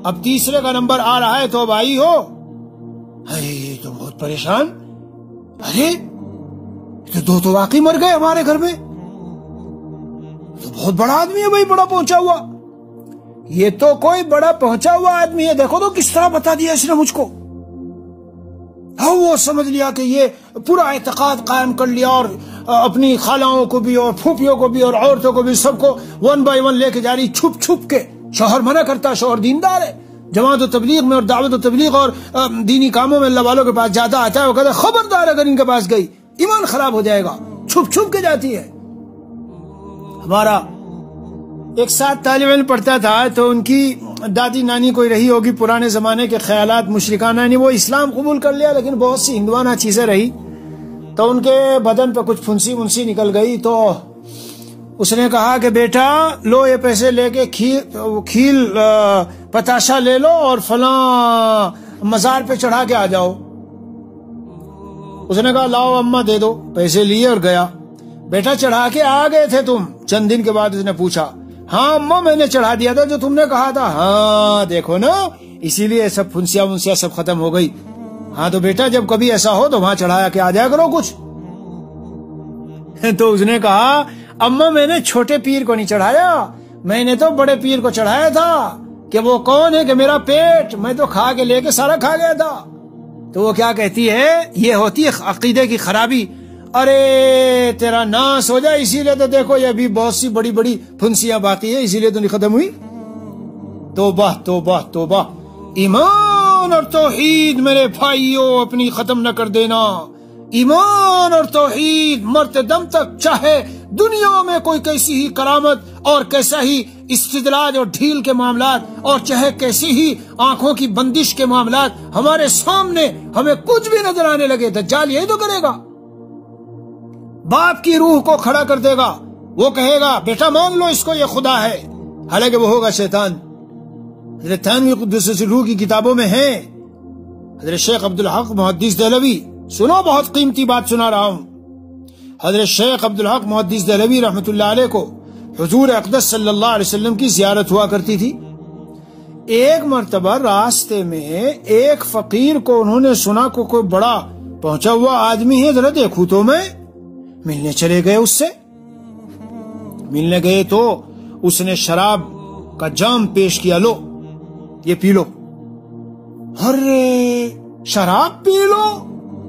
اب تیسرے کا نمبر آ رہا ہے تو اب آئی ہو۔ ارے تو بہت پریشان، ارے تو 2 تو واقعی مر گئے ہمارے گھر میں، تو بہت بڑا آدمی ہے بھائی، بڑا پہنچا ہوا، یہ تو کوئی بڑا پہنچا ہوا آدمی ہے، دیکھو تو کس طرح بتا دیا اس نے مجھ کو۔ ہاں وہ سمجھ لیا کہ یہ پورا اعتقاد قائم کر لیا، اور اپنی خالاؤں کو بھی اور پھوپھیوں کو بھی اور عورتوں کو بھی سب کو 1 بائی 1 لے کے جا رہی، چھپ چھپ کے۔ شوہر منع کرتا، شوہر دیندار ہے، جماعت و تبلیغ میں اور دعوت و تبلیغ اور دینی کاموں میں اللہ والوں کے پاس جاتا آتا ہے، وہ کہتا ہے خبردار اگر ان کے پاس گئی ایمان خراب ہو جائے گا، چھپ چھپ کے جاتی ہے۔ ہمارا ایک ساتھ طالب علم پڑھتا تھا، تو ان کی دادی نانی کوئی رہی ہوگی پرانے زمانے کے خیالات مشرکانہ، یعنی وہ اسلام قبول کر لیا لیکن بہت سی ہندوانہ چیزیں رہی، تو ان کے بدن پہ کچھ پھنسی ونسی نکل گئی، تو اس نے کہا کہ بیٹا لو یہ پیسے لے کے کھیل پتاشا لے لو اور فلاں مزار پہ چڑھا کے آ جاؤ۔ اس نے کہا لاؤ اماں دے دو، پیسے لیے اور گیا۔ بیٹا چڑھا کے آ گئے تھے تم؟ چند دن کے بعد اس نے پوچھا، ہاں اماں میں نے چڑھا دیا تھا جو تم نے کہا تھا۔ ہاں دیکھو نا، اسی لیے سب پھنسیاں ونسیاں سب ختم ہو گئی۔ ہاں تو بیٹا جب کبھی ایسا ہو تو وہاں چڑھایا کے آ جایا کرو کچھ۔ تو اس نے کہا اماں میں نے چھوٹے پیر کو نہیں چڑھایا، میں نے تو بڑے پیر کو چڑھایا تھا، کہ وہ کون ہے کہ میرا پیٹ میں تو کھا کے لے کے سارا کھا گیا تھا۔ تو وہ کیا کہتی ہے، یہ ہوتی ہے عقیدے کی خرابی۔ ارے تیرا ناس ہو جائے، اسی لیے تو دیکھو یہ ابھی بہت سی بڑی بڑی پھنسیاں باقی ہیں، اسی لیے تو نہیں ختم ہوئی۔ توبہ توبہ توبہ، ایمان اور توحید میرے بھائیوں اپنی ختم نہ کر دینا۔ ایمان اور توحید مرتے دم تک، چاہے دنیا میں کوئی کیسی ہی کرامت اور کیسا ہی استدراج اور ڈھیل کے معاملات، اور چاہے کیسی ہی آنکھوں کی بندش کے معاملات ہمارے سامنے ہمیں کچھ بھی نظر آنے لگے، دجال یہی تو کرے گا، باپ کی روح کو کھڑا کر دے گا، وہ کہے گا بیٹا مان لو اس کو یہ خدا ہے، حالانکہ وہ ہوگا شیطان۔ حضرت تھانوی قدس سرور کی کتابوں میں ہیں، حضرت شیخ عبدالحق محدث دہلوی، سنو بہت قیمتی بات سنا رہا ہوں، حضرت شیخ عبدالحق محدث دہلوی رحمۃ اللہ علیہ کو حضور اقدس صلی اللہ علیہ وسلم کی زیارت ہوا کرتی تھی۔ ایک مرتبہ راستے میں ایک فقیر کو انہوں نے سنا کو کوئی بڑا پہنچا ہوا آدمی ہے، ذرا دیکھوں تو میں، ملنے چلے گئے اس سے، ملنے گئے تو اس نے شراب کا جام پیش کیا، لو یہ پی لو۔ ارے شراب پی لو،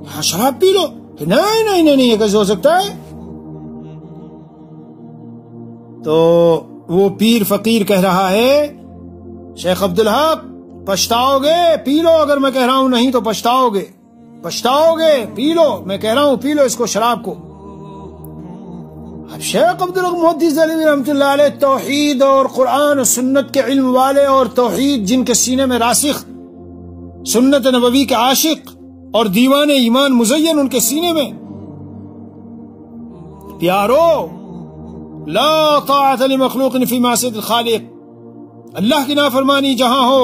ہاں شراب پی لو، نہیں نہیں نہیں یہ کیسے ہو سکتا ہے؟ تو وہ پیر فقیر کہہ رہا ہے شیخ عبدالحق پچھتاؤ گے، پی لو، اگر میں کہہ رہا ہوں نہیں تو پچھتاؤ گے، پچھتاؤ گے، پی لو، میں کہہ رہا ہوں پی لو اس کو، شراب کو۔ اب شیخ عبدالحق محدث دہلوی رحمۃ اللہ علیہ توحید اور قرآن و سنت کے علم والے، اور توحید جن کے سینے میں راسخ، سنت نبوی کے عاشق اور دیوان ایمان مزین ان کے سینے میں، پیارو لا طاعت لمخلوق فی معصیت الخالق، اللہ کی نافرمانی جہاں ہو،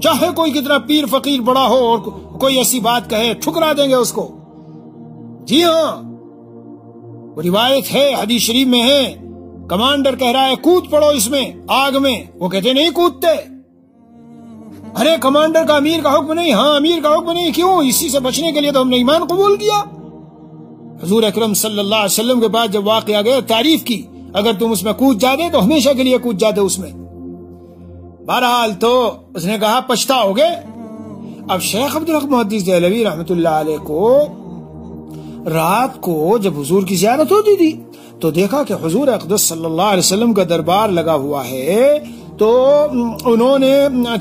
چاہے کوئی کتنا پیر فقیر بڑا ہو اور کوئی ایسی بات کہے، ٹھکرا دیں گے اس کو۔ جی ہاں، وہ روایت ہے، حدیث شریف میں ہے، کمانڈر کہہ رہا ہے کود پڑو اس میں، آگ میں، وہ کہتے نہیں کودتے۔ ارے کمانڈر کا، امیر کا حکم نہیں؟ ہاں امیر کا حکم نہیں، کیوں؟ اسی سے بچنے کے لیے تو ہم نے ایمان قبول کیا۔ حضور اکرم صلی اللہ علیہ وسلم کے بعد جب واقعہ گیا تعریف کی، اگر تم اس میں کود جاتے تو ہمیشہ کے لیے کود جاتے اس میں۔ بہرحال تو اس نے کہا پچھتاؤ گے۔ اب شیخ عبدالحق محدث دہلوی رحمۃ اللہ علیہ کو رات کو جب حضور کی زیارت ہوتی تھی تو دیکھا کہ حضور اقدس صلی اللہ علیہ وسلم کا دربار لگا ہوا ہے، تو انہوں نے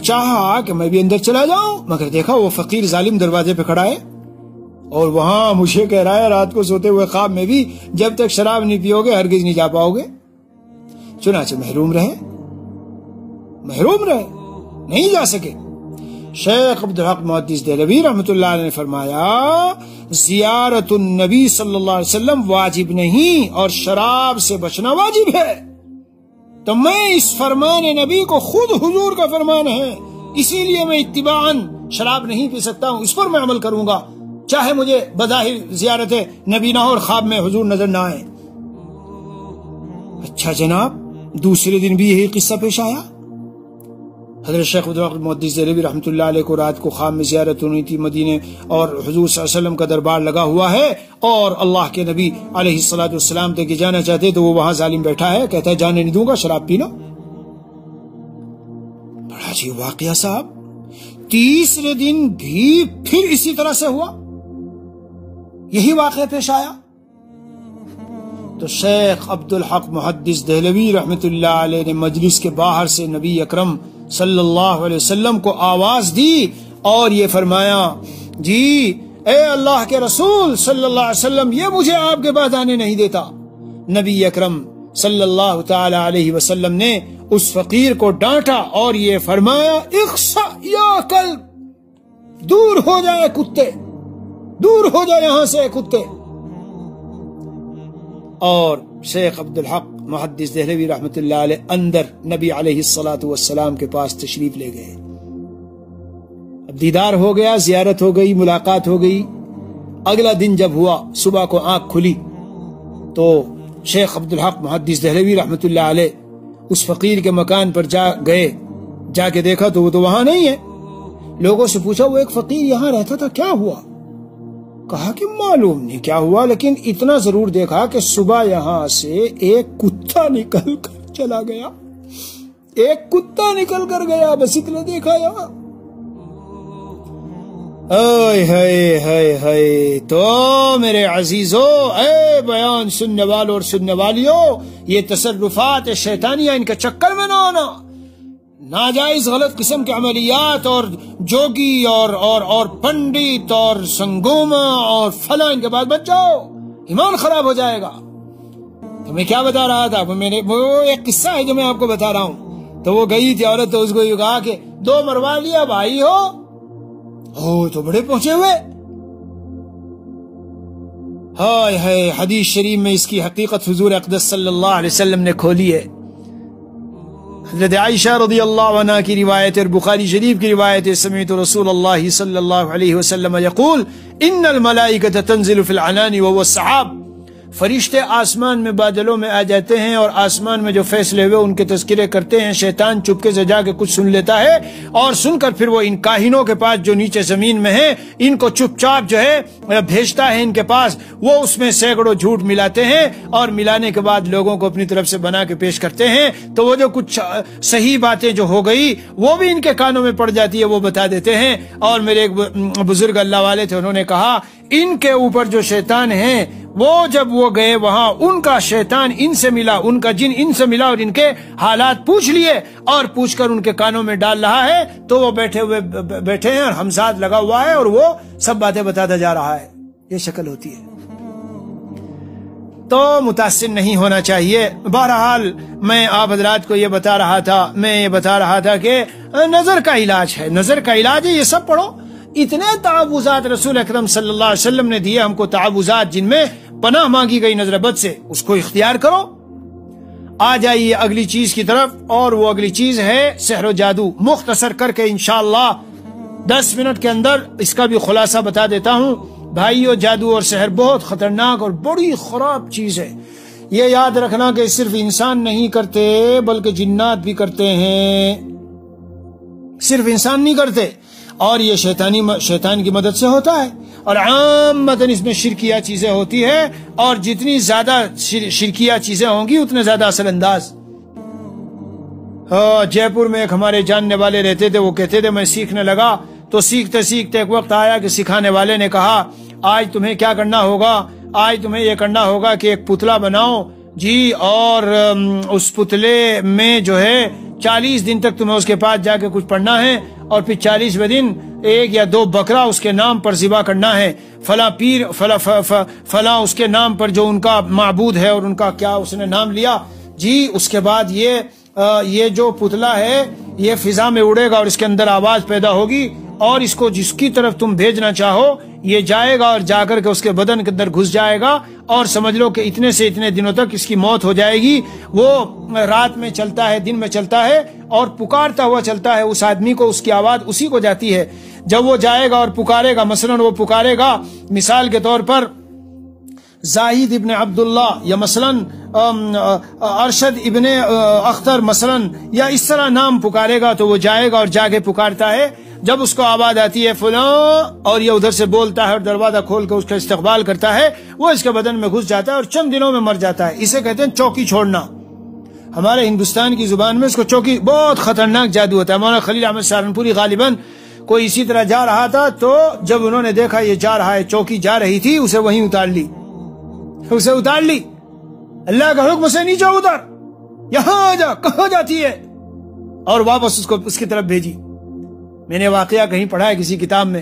چاہا کہ میں بھی اندر چلا جاؤں، مگر دیکھا وہ فقیر ظالم دروازے پہ کھڑا ہے، اور وہاں مجھے کہہ رہا ہے رات کو سوتے ہوئے خواب میں بھی جب تک شراب نہیں پیو گے ہرگز نہیں جا پاؤ گے۔ چنانچہ محروم رہے، نہیں جا سکے۔ شیخ عبدالحق محدث دہلوی رحمۃ اللہ علیہ نے فرمایا زیارت النبی صلی اللہ علیہ وسلم واجب نہیں اور شراب سے بچنا واجب ہے، تو میں اس فرمان نبی کو خود حضور کا فرمان ہے، اسی لیے میں اتباعاً شراب نہیں پی سکتا ہوں، اس پر میں عمل کروں گا، چاہے مجھے بظاہر زیارت نبی نہ ہو اور خواب میں حضور نظر نہ آئے۔ اچھا جناب، دوسرے دن بھی یہی قصہ پیش آیا۔ حضرت شیخ عبدالحق محدث دہلوی رحمۃ اللہ علیہ کو رات کو خواب میں زیارت ہونی تھی مدینے، اور حضور صلی اللہ علیہ وسلم کا دربار لگا ہوا ہے، اور اللہ کے نبی علیہ الصلوۃ والسلام تک جانا چاہتے تو وہ وہاں ظالم بیٹھا ہے، کہتا ہے جانے نہیں دوں گا، شراب پی لو۔ بڑا عجیب واقعہ صاحب۔ تیسرے دن بھی پھر اسی طرح سے ہوا، یہی واقعہ پیش آیا۔ تو شیخ عبدالحق محدث دہلوی رحمۃ اللہ علیہ نے مجلس کے باہر سے نبی اکرم صلی اللہ علیہ وسلم کو آواز دی اور یہ فرمایا، جی اے اللہ کے رسول صلی اللہ علیہ وسلم، یہ مجھے آپ کے پاس آنے نہیں دیتا۔ نبی اکرم صلی اللہ تعالی علیہ وسلم نے اس فقیر کو ڈانٹا اور یہ فرمایا، اخسا یا کلب، دور ہو جائے کتے، دور ہو جائے یہاں سے کتے۔ اور شیخ عبدالحق محدث دہلوی رحمۃ اللہ علیہ اندر نبی علیہ الصلوۃ والسلام کے پاس تشریف لے گئے۔ اب دیدار ہو گیا، زیارت ہو گئی، ملاقات ہو گئی۔ اگلا دن جب ہوا، صبح کو آنکھ کھلی تو شیخ عبدالحق محدث دہلوی رحمۃ اللہ علیہ اس فقیر کے مکان پر جا کے دیکھا تو وہ تو وہاں نہیں ہے۔ لوگوں سے پوچھا وہ ایک فقیر یہاں رہتا تھا، کیا ہوا؟ کہا کہ معلوم نہیں کیا ہوا، لیکن اتنا ضرور دیکھا کہ صبح یہاں سے ایک کتا نکل کر چلا گیا، ایک کتا نکل کر گیا، بس اتنا دیکھا یہاں۔ تو میرے عزیزو، اے بیان سننے والوں اور سننے والیوں، یہ تصرفات شیطانیہ، ان کے چکر میں نہ آنا، ناجائز غلط قسم کے عملیات اور جوگی اور پنڈت اور سنگوما اور فلاں، ان کے بعد بچ جاؤ، ایمان خراب ہو جائے گا۔ تو میں کیا بتا رہا تھا، وہ ایک قصہ ہے جو میں آپ کو بتا رہا ہوں۔ تو وہ گئی تھی عورت، تو اس کو یہ کہا کہ 2 مروا لیا بھائی ہو تو بڑے پہنچے ہوئے۔ ہائے ہائے، حدیث شریف میں اس کی حقیقت حضور اقدس صلی اللہ علیہ وسلم نے کھولی ہے۔ حضرت عائشہ رضی اللہ عنہ کی روایت اور بخاری شریف کی روایت، سمعت رسول اللہ صلی اللہ علیہ وسلم یقول ان الملائکۃ تنزل فی العنان وهو السحاب فرشتے آسمان میں بادلوں میں آ جاتے ہیں اور آسمان میں جو فیصلے ہوئے ان کے تذکرے کرتے ہیں. شیطان چپکے سے جا کے کچھ سن لیتا ہے اور سن کر پھر وہ ان کاہنوں کے پاس جو نیچے زمین میں ہیں ان کو چپ چاپ جو ہے بھیجتا ہے ان کے پاس. وہ اس میں سینکڑوں جھوٹ ملاتے ہیں اور ملانے کے بعد لوگوں کو اپنی طرف سے بنا کے پیش کرتے ہیں. تو وہ جو کچھ صحیح باتیں جو ہو گئی وہ بھی ان کے کانوں میں پڑ جاتی ہے, وہ بتا دیتے ہیں. اور میرے ایک بزرگ اللہ والے تھے, انہوں نے کہا ان کے اوپر جو شیطان ہیں وہ جب وہ گئے وہاں ان کا شیطان ان سے ملا, ان کا جن ان سے ملا اور ان کے حالات پوچھ لیے اور پوچھ کر ان کے کانوں میں ڈال رہا ہے. تو وہ بیٹھے ہیں اور ہمزاد لگا ہوا ہے اور وہ سب باتیں بتاتا جا رہا ہے. یہ شکل ہوتی ہے. تو متاثر نہیں ہونا چاہیے. بہرحال میں آپ حضرات کو یہ بتا رہا تھا کہ نظر کا علاج ہے, نظر کا علاج ہے. یہ سب پڑھو. اتنے تعوذات رسول اکرم صلی اللہ علیہ وسلم نے دیے ہم کو, تعوذات جن میں پناہ مانگی گئی نظر بد سے, اس کو اختیار کرو. آ جائیے اگلی چیز کی طرف, اور وہ اگلی چیز ہے سحر و جادو. مختصر کر کے انشاءاللہ 10 منٹ کے اندر اس کا بھی خلاصہ بتا دیتا ہوں. بھائیو, جادو اور سحر بہت خطرناک اور بڑی خراب چیز ہے. یہ یاد رکھنا کہ صرف انسان نہیں کرتے بلکہ جنات بھی کرتے ہیں, صرف انسان نہیں کرتے. اور یہ شیطان کی مدد سے ہوتا ہے, اور عامتاً اس میں شرکیہ چیزیں ہوتی ہے, اور جتنی زیادہ شرکیہ چیزیں ہوں گی اتنے زیادہ اثر انداز. جے پور میں ایک ہمارے جاننے والے رہتے تھے, وہ کہتے تھے میں سیکھنے لگا تو سیکھتے سیکھتے ایک وقت آیا کہ سکھانے والے نے کہا آج تمہیں کیا کرنا ہوگا, آج تمہیں یہ کرنا ہوگا کہ ایک پتلا بناؤ جی, اور اس پتلے میں جو ہے 40 دن تک تمہیں اس کے پاس جا کے کچھ پڑھنا ہے, اور پھر 40ویں دن 1 یا 2 بکرا اس کے نام پر ذبح کرنا ہے. فلاں پیر فلاں اس کے نام پر جو ان کا معبود ہے, اور ان کا کیا اس نے نام لیا جی. اس کے بعد یہ جو پتلا ہے یہ فضا میں اڑے گا اور اس کے اندر آواز پیدا ہوگی, اور اس کو جس کی طرف تم بھیجنا چاہو یہ جائے گا اور جا کر کے اس کے بدن کے اندر گھس جائے گا, اور سمجھ لو کہ اتنے سے اتنے دنوں تک اس کی موت ہو جائے گی. وہ رات میں چلتا ہے, دن میں چلتا ہے, اور پکارتا ہوا چلتا ہے. اس آدمی کو اس کی آواز اسی کو جاتی ہے. جب وہ جائے گا اور پکارے گا, مثلاً وہ پکارے گا مثال کے طور پر زاہد ابن عبداللہ, یا مثلاً ارشد ابن اختر مثلاً, یا اس طرح نام پکارے گا, تو وہ جائے گا اور جا کے پکارتا ہے. جب اس کو آواز آتی ہے فلاں, اور یہ ادھر سے بولتا ہے اور دروازہ کھول کے اس کا استقبال کرتا ہے, وہ اس کے بدن میں گھس جاتا ہے اور چند دنوں میں مر جاتا ہے. اسے کہتے ہیں چوکی چھوڑنا. ہمارے ہندوستان کی زبان میں اس کو چوکی, بہت خطرناک جادو ہوتا ہے. مولانا خلیل احمد سہارنپوری غالباً کوئی اسی طرح جا رہا تھا, تو جب انہوں نے دیکھا یہ جا رہا ہے, چوکی جا رہی تھی, اسے وہیں اتار لی. اللہ کا حکم سے نیچے اتر, یہاں آ جا, کہاں جاتی ہے, اور واپس اس کی طرف بھیجی. میں نے واقعہ کہیں پڑھا ہے کسی کتاب میں.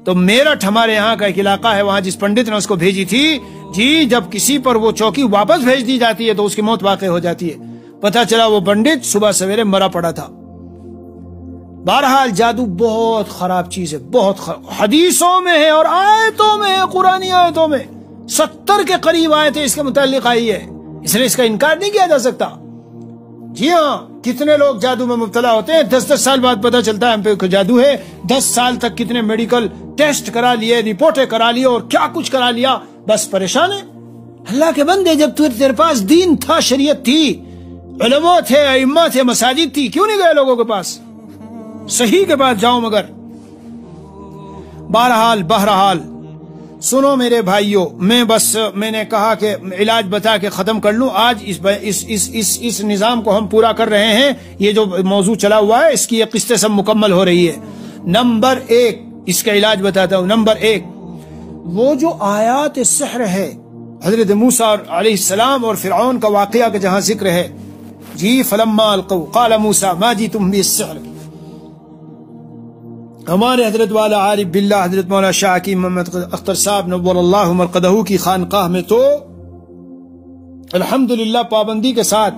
تو میرٹھ ہمارے یہاں کا ایک علاقہ ہے, وہاں جس پنڈت نے اس کو بھیجی تھی جی, جب کسی پر وہ چوکی واپس بھیج دی جاتی ہے تو اس کی موت واقع ہو جاتی ہے. پتہ چلا وہ پنڈت صبح سویرے مرا پڑا تھا. بہرحال جادو بہت خراب چیز ہے, بہت حدیثوں میں ہے اور آیتوں میں ہے, قرآنی آیتوں میں 70 کے قریب آیتیں اس کے متعلق آئی ہے, اس لیے اس کا انکار نہیں کیا جا سکتا. جی ہاں, کتنے لوگ جادو میں مبتلا ہوتے ہیں, 10 سال بعد پتہ چلتا ہے ہم پہ جادو ہے. 10 سال تک کتنے میڈیکل ٹیسٹ کرا لیے, رپورٹیں کرا لی اور کیا کچھ کرا لیا, بس پریشان ہے. اللہ کے بندے, جب تیرے پاس دین تھا, شریعت تھی, علماء تھے, ائمہ تھے, مساجد تھی, کیوں نہیں گئے لوگوں کے پاس؟ صحیح کے پاس جاؤ. مگر بہرحال سنو میرے بھائیوں, میں نے کہا کہ علاج بتا کے ختم کر لوں. آج اس نظام کو ہم پورا کر رہے ہیں. یہ جو موضوع چلا ہوا ہے اس کی یہ قسطیں سب مکمل ہو رہی ہے. نمبر 1 اس کا علاج بتاتا ہوں. نمبر 1 وہ جو آیات سحر ہے, حضرت موسیٰ علیہ السلام اور فرعون کا واقعہ کا جہاں ذکر ہے جی, فلما القوا قال موسیٰ ما جئتم به السحر. ہمارے حضرت والا عارف باللہ حضرت مولانا شاہ حکیم محمد اختر صاحب نور اللہ مرقدہ کی خانقاہ میں تو الحمدللہ پابندی کے ساتھ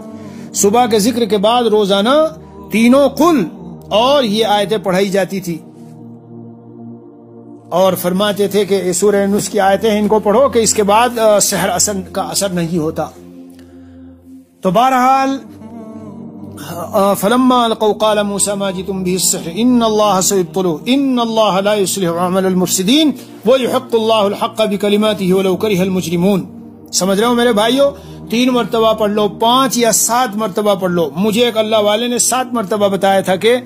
صبح کے ذکر کے بعد روزانہ 3 قل اور یہ آیتیں پڑھائی جاتی تھی, اور فرماتے تھے کہ سورہ یونس کی آیتیں ان کو پڑھو کہ اس کے بعد سحر کا اثر نہیں ہوتا. تو بہرحال فلما القوا قال موسى ما جئتم به السحر ان الله سيبطله ان الله لا يصلح عمل المفسدين ويحق الله الحق بكلماته ولو كره المجرمون. سمجھ رہے ہو میرے بھائیوں؟ 3 مرتبہ پڑھ لو، 5 یا 7 مرتبہ پڑھ لو. مجھے ایک اللہ والے نے 7 مرتبہ بتایا تھا کہ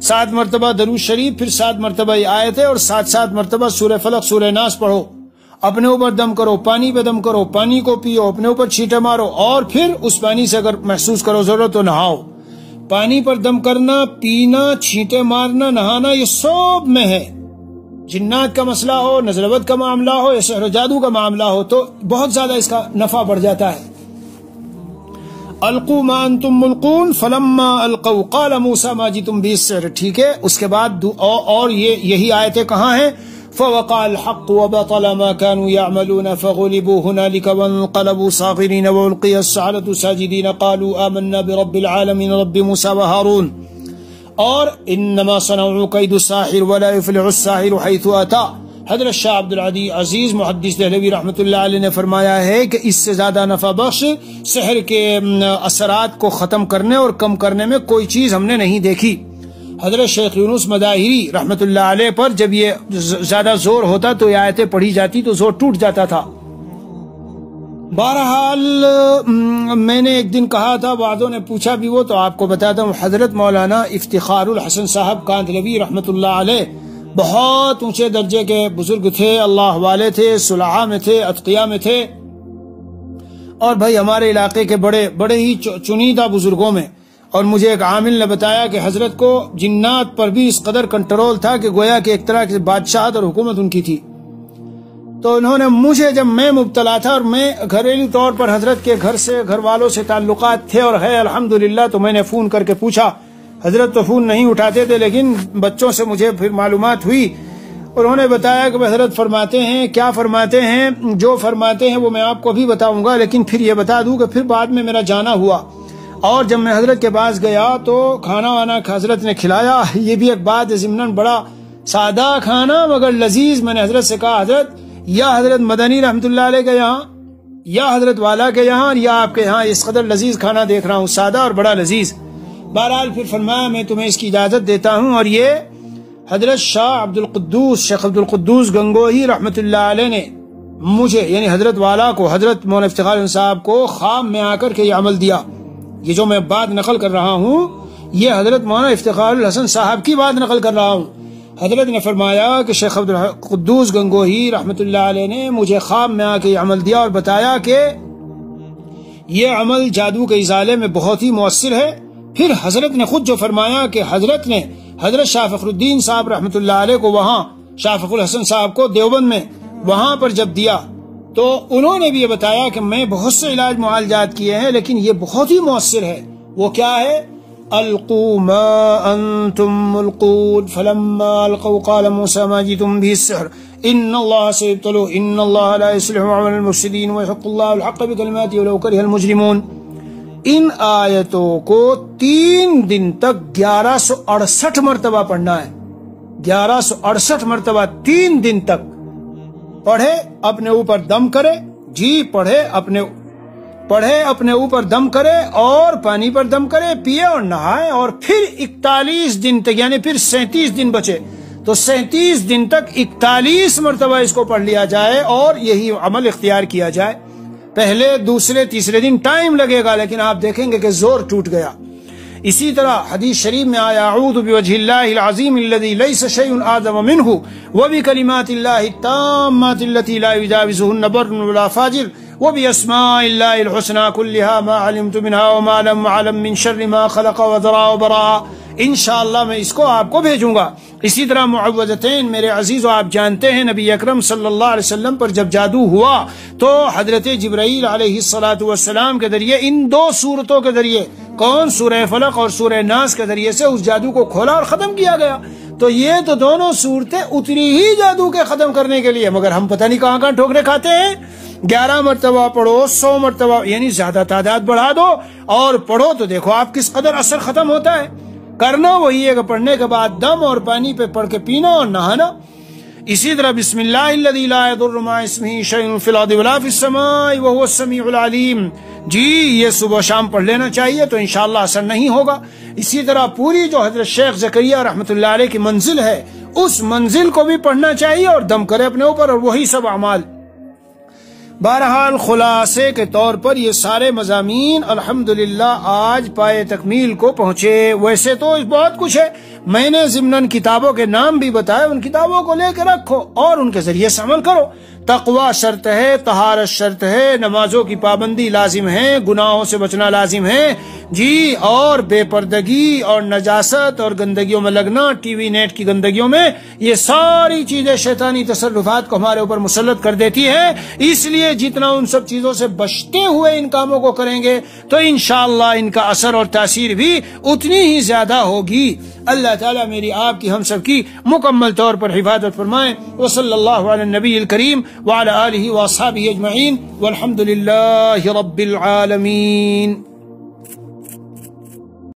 7 مرتبہ درود شریف، پھر 7 مرتبہ یہ آیت ہے، اور 7 مرتبہ سورہ فلق سورہ ناس پڑھو. اپنے اوپر دم کرو، پانی پہ دم کرو، پانی کو پیو، اپنے اوپر چھینٹے مارو، اور پھر اس پانی سے اگر محسوس کرو ضرورت تو نہاؤ. پانی پر دم کرنا، پینا، چھینٹے مارنا، نہانا، یہ سب میں ہے. جنات کا مسئلہ ہو، نظر بد کا معاملہ ہو، یا سحر و جادو کا معاملہ ہو تو بہت زیادہ اس کا نفع بڑھ جاتا ہے. القوا ما انتم ملقون فلما القوا قال موسى ما جئتم به السحر. ٹھیک ہے، اس کے بعد اور یہی آیتیں کہاں ہیں؟ فوقع الحق وبطل ما كانوا يعملون فغلبوا هنالك وانقلبوا صاغرين والقي السحرة ساجدين قالوا آمنا برب العالمين رب موسى وهارون. اور انما صنعوا كيد الساحر ولا يفلح الساحر حيث اتى. حضرت شاہ عبد العزیز محدث دہلوی رحمۃ اللہ علیہ نے فرمایا ہے کہ اس سے زیادہ نفع بخش سحر کے اثرات کو ختم کرنے اور کم کرنے میں کوئی چیز ہم نے نہیں دیکھی. حضرت شیخ یونس مداہری رحمۃ اللہ علیہ پر جب یہ زیادہ زور ہوتا تو یہ آیتیں پڑھی جاتی تو زور ٹوٹ جاتا تھا. بہرحال میں نے ایک دن کہا تھا، بعضوں نے پوچھا بھی وہ، تو آپ کو بتاتا ہوں. حضرت مولانا افتخار الحسن صاحب کاندھلوی رحمۃ اللہ علیہ بہت اونچے درجے کے بزرگ تھے، اللہ والے تھے، صلحاء میں تھے، اتقیاء میں تھے، اور بھائی ہمارے علاقے کے بڑے ہی چنیدہ بزرگوں میں. اور مجھے ایک عامل نے بتایا کہ حضرت کو جنات پر بھی اس قدر کنٹرول تھا کہ گویا کہ ایک طرح کی بادشاہت اور حکومت ان کی تھی. تو انہوں نے مجھے، جب میں مبتلا تھا اور میں گھریلو طور پر حضرت کے گھر والوں سے تعلقات تھے اور ہے الحمدللہ، تو میں نے فون کر کے پوچھا. حضرت تو فون نہیں اٹھاتے تھے، لیکن بچوں سے مجھے پھر معلومات ہوئی. انہوں نے بتایا کہ حضرت فرماتے ہیں، کیا فرماتے ہیں، جو فرماتے ہیں وہ میں آپ کو بھی بتاؤں گا، لیکن پھر یہ بتا دوں کہ پھر بعد میں میرا جانا ہوا، اور جب میں حضرت کے پاس گیا تو کھانا وانا حضرت نے کھلایا. یہ بھی ایک بات ہے ضمناً، بڑا سادہ کھانا مگر لذیذ. میں نے حضرت سے کہا، حضرت یا حضرت مدنی رحمۃ اللہ علیہ کے یہاں، یا حضرت والا کے یہاں، یا آپ کے یہاں اس قدر لذیذ کھانا دیکھ رہا ہوں، سادہ اور بڑا لذیذ. بہرحال پھر فرمایا میں تمہیں اس کی اجازت دیتا ہوں. اور یہ حضرت شیخ عبد القدوس گنگوہی رحمۃ اللہ علیہ نے مجھے، یعنی حضرت والا کو، حضرت مولانا افتخار صاحب کو خواب میں آ کر کے یہ عمل دیا. یہ جو میں بات نقل کر رہا ہوں یہ حضرت مولانا افتخار الحسن صاحب کی بات نقل کر رہا ہوں. حضرت نے فرمایا کہ شیخ عبد القدوس گنگوہی رحمۃ اللہ علیہ نے مجھے خواب میں آ کے یہ عمل دیا اور بتایا کہ یہ عمل جادو کے ازالے میں بہت ہی مؤثر ہے. پھر حضرت نے خود جو فرمایا کہ حضرت نے حضرت شاہ فخر الدین صاحب رحمۃ اللہ علیہ کو وہاں، شاہ فخر الحسن صاحب کو دیوبند میں وہاں پر جب دیا تو انہوں نے بھی یہ بتایا کہ میں بہت سے علاج معالجات کیے ہیں لیکن یہ بہت ہی مؤثر ہے. وہ کیا ہے؟ القوا ما انتم ملقون فلما القوا قال موسى ما جئتم به السحر ان الله سيبطله ان الله لا يصلح عمل المفسدين ويحق الله الحق بكلماته ولو كره المجرمون. ان آیتوں کو 3 دن تک 1168 مرتبہ پڑھنا ہے. 1168 مرتبہ 3 دن تک پڑھے، اپنے اوپر دم کرے، جی پڑھے اپنے اوپر دم کرے اور پانی پر دم کرے، پیے اور نہائے، اور پھر 41 دن تک، یعنی پھر 37 دن بچے تو 37 دن تک 41 مرتبہ اس کو پڑھ لیا جائے اور یہی عمل اختیار کیا جائے. پہلے دوسرے تیسرے دن ٹائم لگے گا لیکن آپ دیکھیں گے کہ زور ٹوٹ گیا. اسی طرح حدیث شریف میں آیا اعوذ بوجہ اللہ العظیم الذی لیس شیء اعظم منہ وبکلمات اللہ التامات التي لا یجاوزهن بر ولا فاجر وباسماء اللہ الحسنى كلها ما علمت منها وما لم اعلم من شر ما خلق وذرا وبرا. انشاءاللہ میں اس کو آپ کو بھیجوں گا. اسی طرح معوذتین میرے عزیزو، آپ جانتے ہیں نبی اکرم صلی اللہ علیہ وسلم پر جب جادو ہوا تو حضرت جبرائیل علیہ السلام کے ذریعے ان 2 صورتوں کے ذریعے، کون سورہ فلق اور سورہ ناس کے ذریعے سے اس جادو کو کھولا اور ختم کیا گیا. تو یہ تو دونوں صورتیں اتری ہی جادو کے ختم کرنے کے لیے، مگر ہم پتہ نہیں کہاں کہاں ٹھوکرے کھاتے ہیں. 11 مرتبہ پڑھو، 100 مرتبہ، یعنی زیادہ تعداد بڑھا دو اور پڑھو تو دیکھو آپ کس قدر اثر ختم ہوتا ہے. کرنا وہی ہے کہ پڑھنے کے بعد دم اور پانی پہ پڑھ کے پینا اور نہانا. اسی طرح بسم اللہ الذی لا یضر مع اسمہ شیء فی الارض ولا فی السماء وهو السمیع العلیم، جی یہ صبح شام پڑھ لینا چاہیے تو انشاءاللہ اثر نہیں ہوگا. اسی طرح پوری جو حضرت شیخ زکریا رحمۃ اللہ علیہ کی منزل ہے اس منزل کو بھی پڑھنا چاہیے اور دم کرے اپنے اوپر، اور وہی سب اعمال. بہرحال خلاصے کے طور پر یہ سارے مضامین الحمدللہ آج پائے تکمیل کو پہنچے۔ ویسے تو بہت کچھ ہے، میں نے ضمناً کتابوں کے نام بھی بتائے، ان کتابوں کو لے کے رکھو اور ان کے ذریعے سے عمل کرو۔ تقوی شرط ہے، طہارت شرط ہے، نمازوں کی پابندی لازم ہے، گناہوں سے بچنا لازم ہے جی، اور بے پردگی اور نجاست اور گندگیوں میں لگنا، ٹی وی نیٹ کی گندگیوں میں، یہ ساری چیزیں شیطانی تصرفات کو ہمارے اوپر مسلط کر دیتی ہے۔ اس لیے جتنا ان سب چیزوں سے بچتے ہوئے ان کاموں کو کریں گے تو انشاءاللہ ان کا اثر اور تاثیر بھی اتنی ہی زیادہ ہوگی۔ اللہ تعالیٰ میری آپ کی ہم سب کی مکمل طور پر حفاظت فرمائے۔ وصلی اللہ علی النبی الکریم وعلی آلہ واصحابہ اجمعین والحمد للہ رب العالمین۔